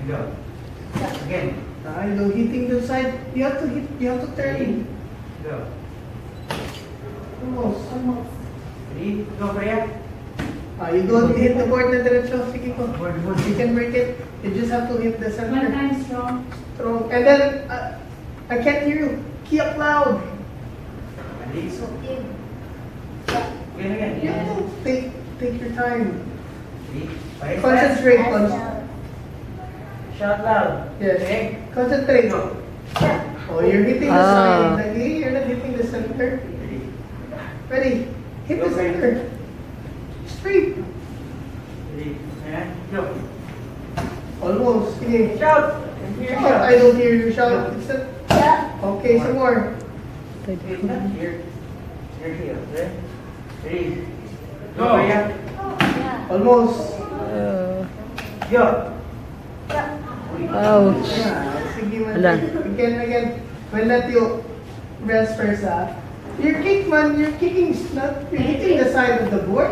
Go. Again. No, hitting the side. You have to hit. You have to turn. Go. Almost. Ready? Go, Freya. You don't hit the board na diretso. Sige ko. Board. You can break it. You just have to hit the One center. time strong. Strong. And then, I can't hear you. Key up loud. Ready? Again. You have to take your time. Ready? Five. Concentrate. Shout loud. Yes. Okay. Concentrate. Go. Oh, you're hitting the side. Lagi, you're not hitting the center. Ready? Ready? Hit the center. Straight. Ready? And go. Almost. Sige. Shout. Here, Shout. I don't hear you shout. It's a... Okay, some more. Wait, not here. Here. Okay? Ready? Go, Freya. Almost. Go. Ouch. Yeah, sige man. Ala. Again. We'll let you rest first, ah. Your kick, man, you're kicking, not, you're hitting the side of the board.